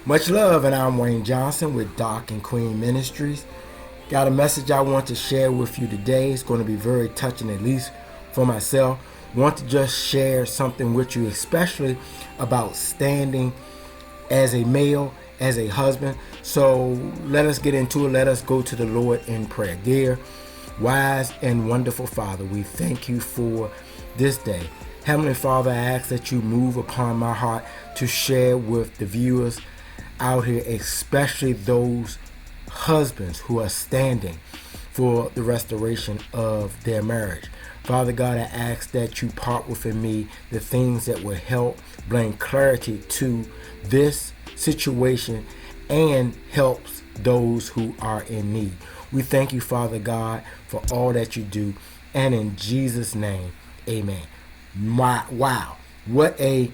Much love, and I'm Wayne Johnson with Doc and Queen Ministries. Got a message I want to share with you today. It's going to be very touching, at least for myself. Want to just share something with you, especially about standing as a male, as a husband. So let us get into it. Let us go to the Lord in prayer. Dear, wise and wonderful Father, we thank you for this day. Heavenly Father, I ask that you move upon my heart to share with the viewers out here, especially those husbands who are standing for the restoration of their marriage. Father God, I ask that you part within me the things that will help bring clarity to this situation and helps those who are in need. We thank you, Father God, for all that you do, and in Jesus' name, amen. Wow, what a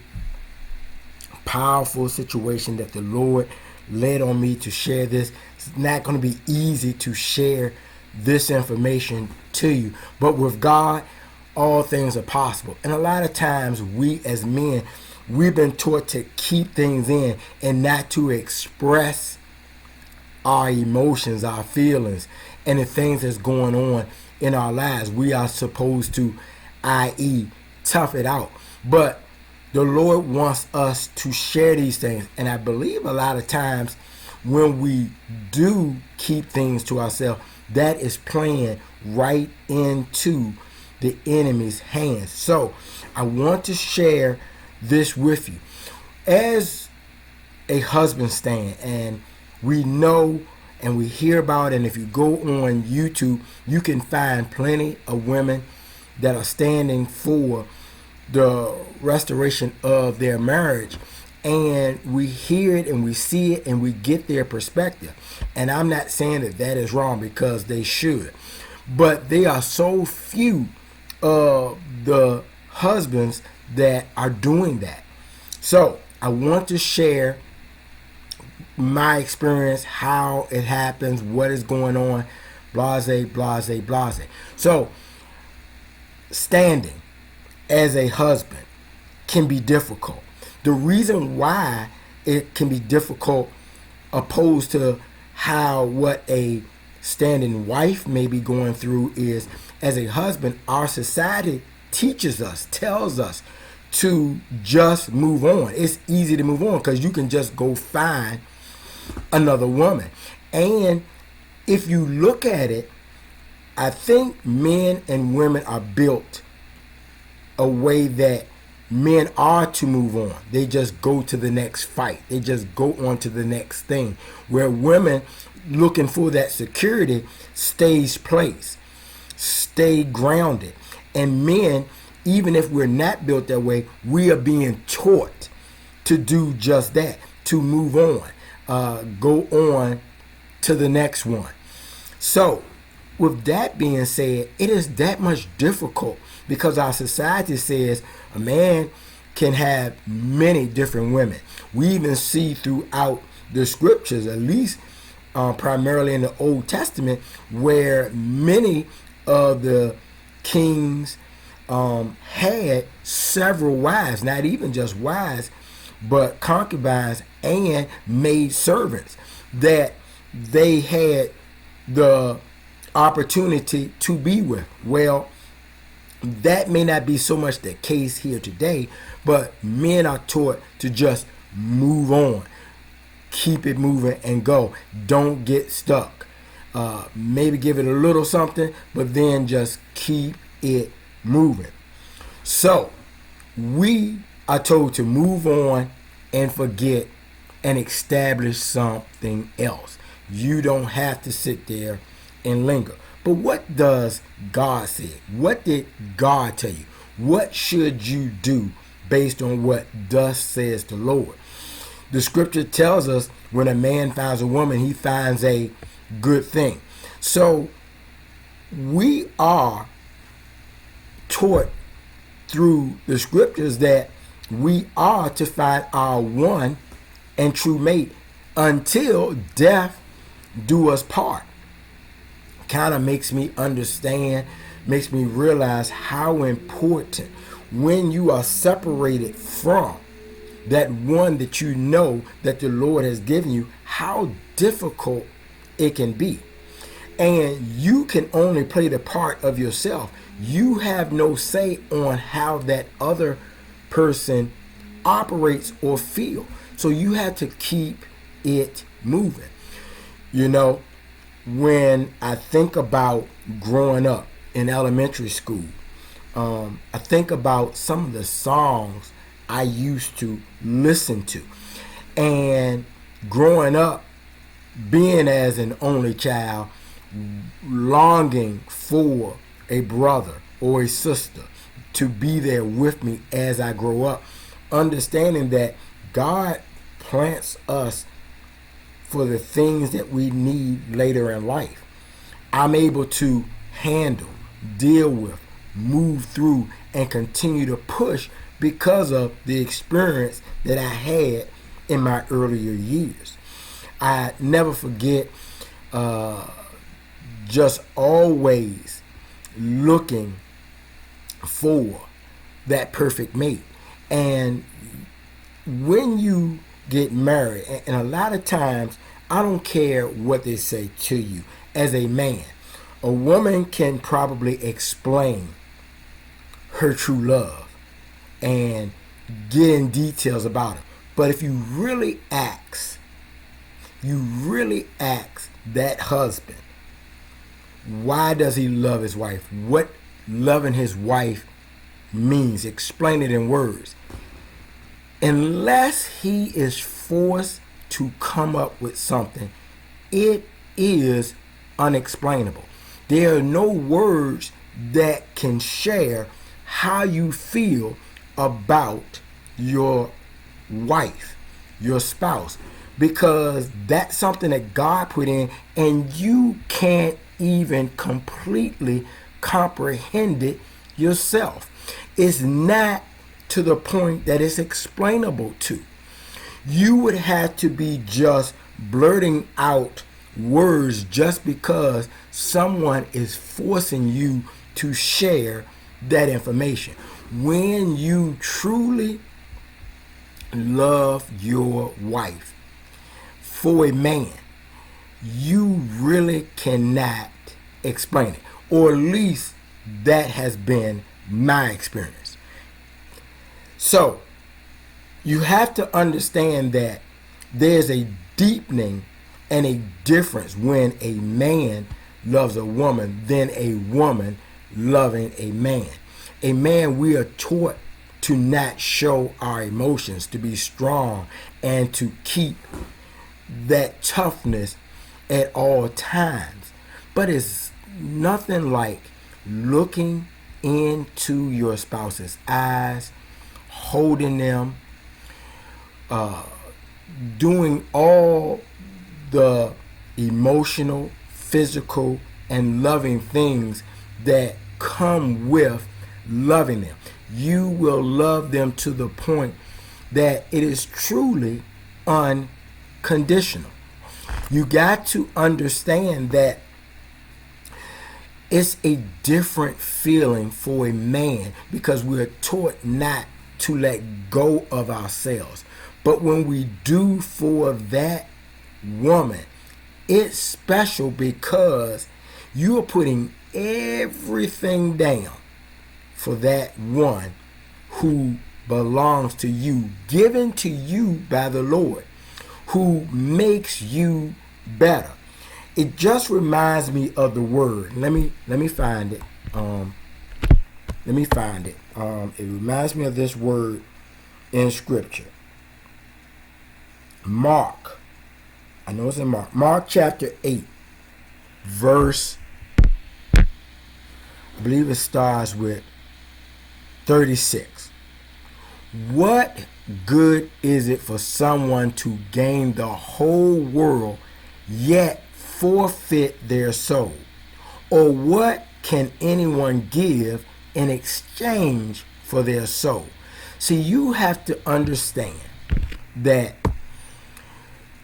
powerful situation that the Lord led on me to share this. It's not going to be easy to share this information to you, but with God, all things are possible. And a lot of times we as men, we've been taught to keep things in and not to express our emotions, our feelings, and the things that's going on in our lives. We are supposed to, i.e., tough it out. But the Lord wants us to share these things. And I believe a lot of times when we do keep things to ourselves, that is playing right into the enemy's hands. So I want to share this with you. As a husband stand, and we know and we hear about it, and if you go on YouTube, you can find plenty of women that are standing for the restoration of their marriage, and we hear it and we see it and we get their perspective. And I'm not saying that that is wrong, because they should, but they are so few of the husbands that are doing that. So I want to share my experience, how it happens, what is going on, blase, blase, blase. So standing as a husband can be difficult. The reason why it can be difficult opposed to what a standing wife may be going through is, as a husband, our society tells us to just move on. It's easy to move on because you can just go find another woman. And if you look at it, I think men and women are built a way that men are to move on. They just go to the next fight. They just go on to the next thing. Where women looking for that security stays place, stay grounded. And men, even if we're not built that way, we are being taught to do just that, to move on, go on to the next one. So with that being said, it is that much difficult because our society says a man can have many different women. We even see throughout the scriptures, at least primarily in the Old Testament, where many of the kings had several wives, not even just wives, but concubines and maid servants that they had the opportunity to be with. Well, that may not be so much the case here today, but men are taught to just move on, keep it moving and go. Don't get stuck. Maybe give it a little something, but then just keep it moving. So we are told to move on and forget and establish something else. You don't have to sit there and linger. But what does God say? What did God tell you? What should you do based on what thus says the Lord? The scripture tells us when a man finds a woman, he finds a good thing. So we are taught through the scriptures that we are to find our one and true mate until death do us part. Kind of makes me understand, makes me realize how important when you are separated from that one that you know that the Lord has given you, how difficult it can be. And you can only play the part of yourself. You have no say on how that other person operates or feel. So you have to keep it moving. You know, when I think about growing up in elementary school, I think about some of the songs I used to listen to. And growing up, being as an only child, longing for a brother or a sister to be there with me as I grow up, understanding that God plants us for the things that we need later in life. I'm able to handle, deal with, move through, and continue to push because of the experience that I had in my earlier years. I never forget just always looking for that perfect mate. And when you get married, and a lot of times, I don't care what they say to you as a man, a woman can probably explain her true love and get in details about it. But if you really ask that husband, why does he love his wife? What loving his wife means, explain it in words. Unless he is forced to come up with something, it is unexplainable. There are no words that can share how you feel about your wife, your spouse, because that's something that God put in, and you can't even completely comprehend it yourself. It's not to the point that it's explainable to. You would have to be just blurting out words just because someone is forcing you to share that information. When you truly love your wife, for a man, you really cannot explain it. Or at least that has been my experience. So you have to understand that there's a deepening and a difference when a man loves a woman than a woman loving a man. A man, we are taught to not show our emotions, to be strong, and to keep that toughness at all times. But it's nothing like looking into your spouse's eyes, holding them, doing all the emotional, physical, and loving things that come with loving them. You will love them to the point that it is truly unconditional. You got to understand that it's a different feeling for a man because we're taught not to let go of ourselves. But when we do for that woman, it's special because you are putting everything down for that one who belongs to you, given to you by the Lord, who makes you better. It just reminds me of the word. Let me find it. It reminds me of this word in Scripture. Mark. I know it's in Mark. Mark chapter 8, verse, I believe it starts with 36. What good is it for someone to gain the whole world yet forfeit their soul? Or what can anyone give in exchange for their soul? See, you have to understand that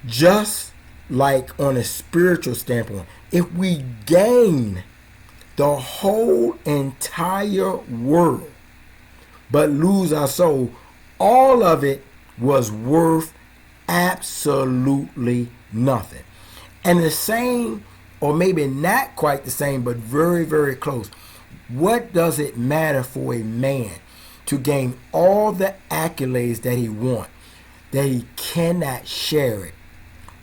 just like on a spiritual standpoint, if we gain the whole entire world but lose our soul, all of it was worth absolutely nothing. And the same, or maybe not quite the same, but very, very close. What does it matter for a man to gain all the accolades that he wants, that he cannot share it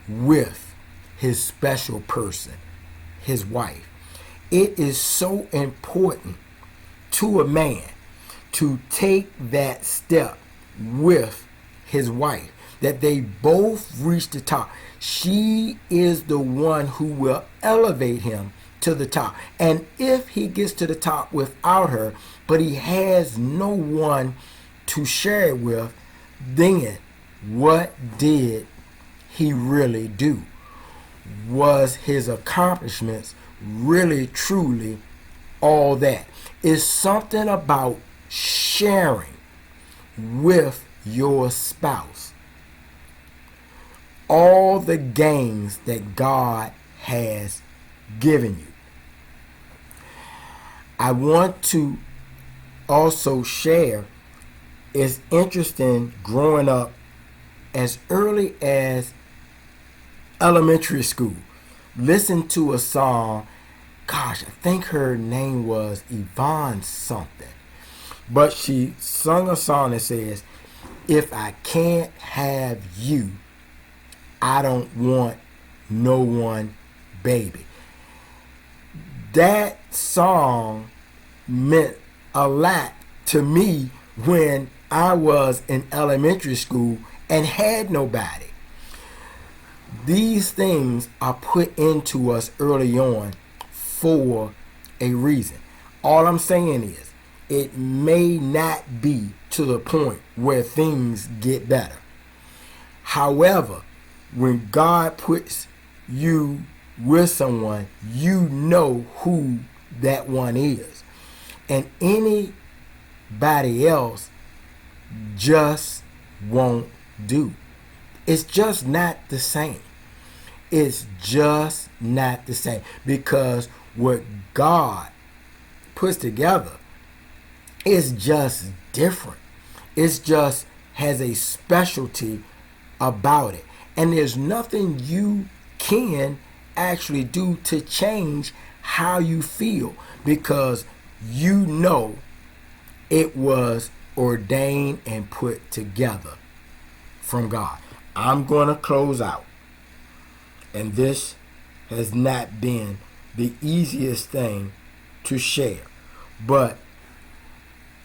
with his special person, his wife? It is so important to a man to take that step with his wife, that they both reach the top. She is the one who will elevate him to the top. And if he gets to the top without her, but he has no one to share it with, then what did he really do? Was his accomplishments really, truly all that? It's something about sharing with your spouse all the gains that God has given you. I want to also share, it's interesting growing up as early as elementary school. Listen to a song, gosh, I think her name was Yvonne something. But she sung a song that says, "If I can't have you, I don't want no one, baby." That song meant a lot to me when I was in elementary school and had nobody. These things are put into us early on for a reason. All I'm saying is, it may not be to the point where things get better. However, when God puts you with someone, you know who that one is. And anybody else just won't do. It's just not the same. It's just not the same. Because what God puts together is just different. It's just has a specialty about it. And there's nothing you can actually do to change how you feel, because you know it was ordained and put together from God. I'm going to close out. And this has not been the easiest thing to share. But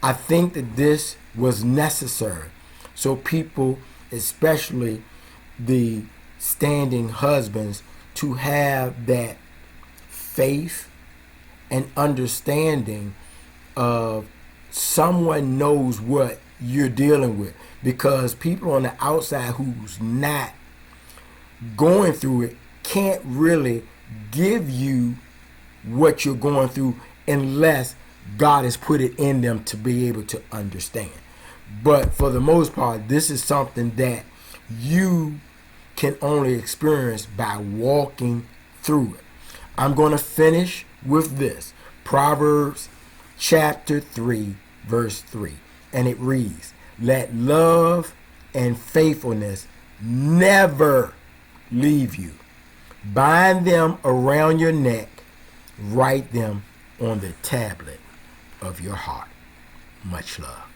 I think that this was necessary. So people, especially the standing husbands, to have that faith and understanding of someone knows what you're dealing with. Because people on the outside who's not going through it can't really give you what you're going through unless God has put it in them to be able to understand. But for the most part, this is something that you can only experience by walking through it. I'm going to finish with this. Proverbs chapter 3, verse 3. And it reads, "Let love and faithfulness never leave you. Bind them around your neck. Write them on the tablet of your heart." Much love.